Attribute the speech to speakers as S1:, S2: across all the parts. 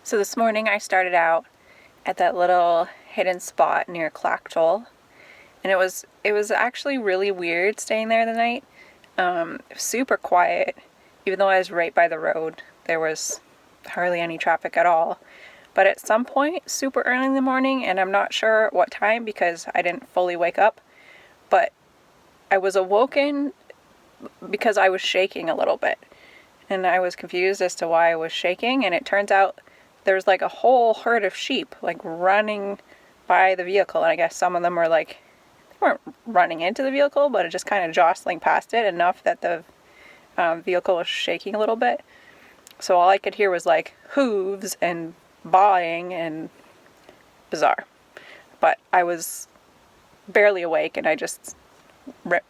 S1: So this morning I started out at that little hidden spot near Clachtoll, and it was actually really weird staying there the night. Super quiet, even though I was right by the road. There was hardly any traffic at all. But at some point, super early in the morning, and I'm not sure what time because I didn't fully wake up, but I was awoken because I was shaking a little bit. And I was confused as to why I was shaking, and it turns out there's like a whole herd of sheep like running by the vehicle, and I guess some of them were like, they weren't running into the vehicle, but it just kind of jostling past it enough that the vehicle was shaking a little bit. So all I could hear was like hooves and baaing and bizarre. But I was barely awake, and I just went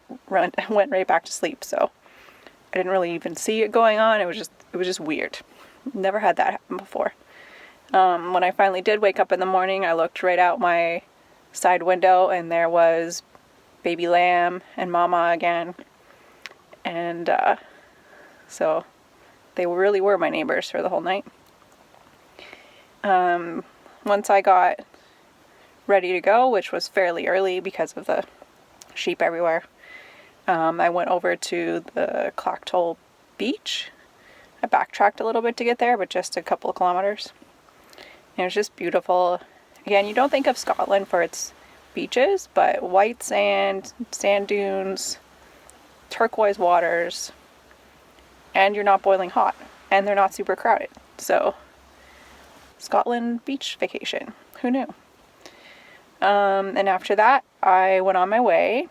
S1: right back to sleep. So I didn't really even see it going on. It was just weird. Never had that happen before. When I finally did wake up in the morning, I looked right out my side window, and there was baby lamb and mama again. And so they really were my neighbors for the whole night. Once I got ready to go, which was fairly early because of the sheep everywhere, I went over to the Clachtoll beach. I backtracked a little bit to get there, but just a couple of kilometers. And it was just beautiful. Again, you don't think of Scotland for its beaches, but white sand, sand dunes, turquoise waters, and you're not boiling hot, and they're not super crowded. So, Scotland beach vacation. Who knew? And after that, I went on my way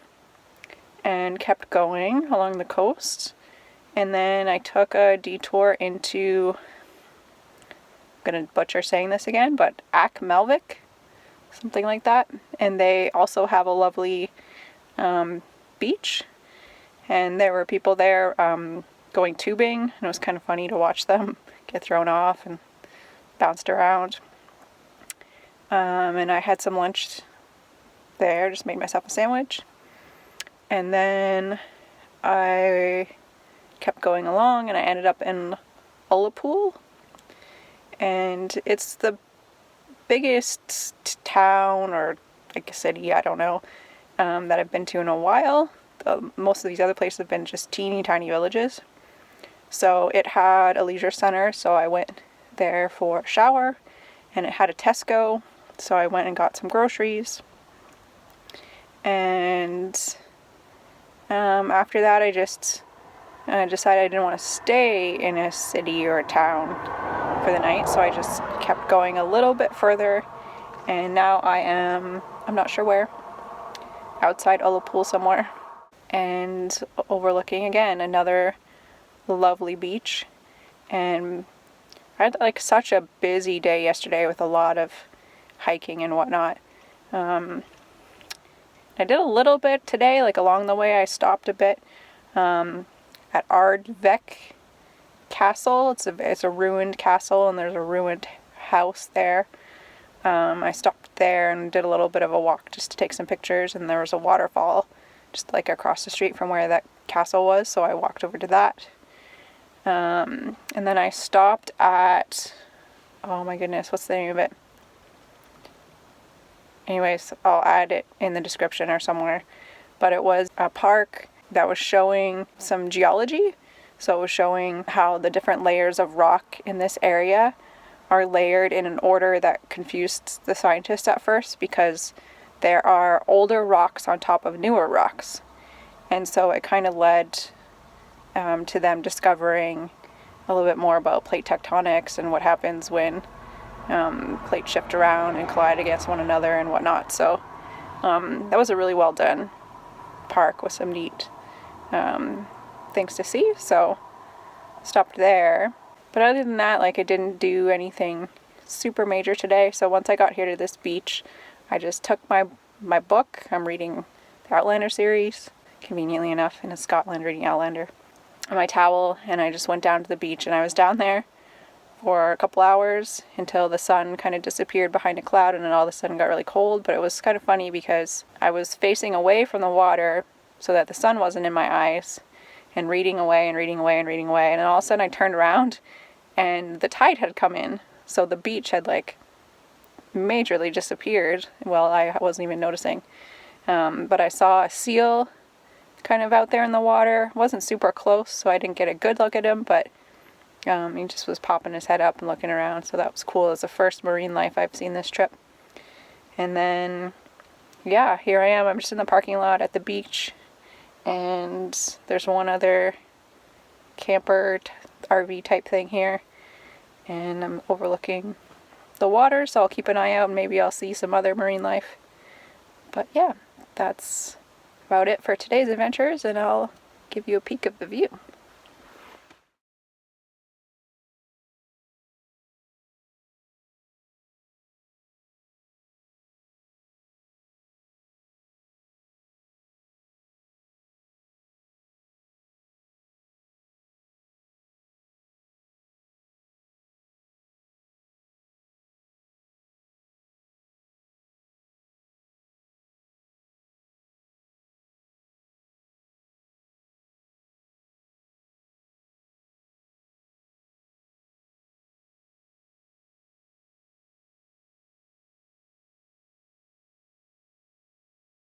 S1: and kept going along the coast. And then I took a detour into, I'm going to butcher saying this again, but Achmelvich, something like that. And they also have a lovely beach. And there were people there going tubing, and it was kind of funny to watch them get thrown off and bounced around. And I had some lunch there, just made myself a sandwich. And then I kept going along, and I ended up in Ullapool. And it's the biggest town, or like a city, I don't know, that I've been to in a while. Most of these other places have been just teeny tiny villages. So it had a leisure center, so I went there for a shower, and it had a Tesco, so I went and got some groceries. And after that, I just decided I didn't want to stay in a city or a town for the night, so I just kept going a little bit further, and now I'm not sure where, outside Ullapool somewhere, and overlooking again another lovely beach. And I had like such a busy day yesterday with a lot of hiking and whatnot. I did a little bit today, like along the way I stopped a bit at Ardvreck Castle. It's a ruined castle, and there's a ruined house there. I stopped there and did a little bit of a walk just to take some pictures, and there was a waterfall just like across the street from where that castle was, so I walked over to that. And then I stopped at, oh my goodness, what's the name of it? Anyways, I'll add it in the description or somewhere. But it was a park that was showing some geology. So it was showing how the different layers of rock in this area are layered in an order that confused the scientists at first, because there are older rocks on top of newer rocks. And so it kind of led to them discovering a little bit more about plate tectonics and what happens when plates shift around and collide against one another and whatnot. So that was a really well done park with some neat things to see. So stopped there. But other than that, like, I didn't do anything super major today. So once I got here to this beach, I just took my book. I'm reading the Outlander series, conveniently enough, in Scotland, reading Outlander, and my towel, and I just went down to the beach, and I was down there for a couple hours until the sun kind of disappeared behind a cloud, and then all of a sudden got really cold. But it was kind of funny because I was facing away from the water so that the sun wasn't in my eyes, and reading away and reading away and reading away, and then all of a sudden I turned around and the tide had come in. So the beach had like majorly disappeared. Well, I wasn't even noticing. But I saw a seal kind of out there in the water. Wasn't super close, so I didn't get a good look at him, but he just was popping his head up and looking around, so that was cool. It was the first marine life I've seen this trip. And then, yeah, here I am. I'm just in the parking lot at the beach, and there's one other camper RV type thing here, and I'm overlooking the water, so I'll keep an eye out and maybe I'll see some other marine life. But yeah, that's about it for today's adventures, and I'll give you a peek of the view.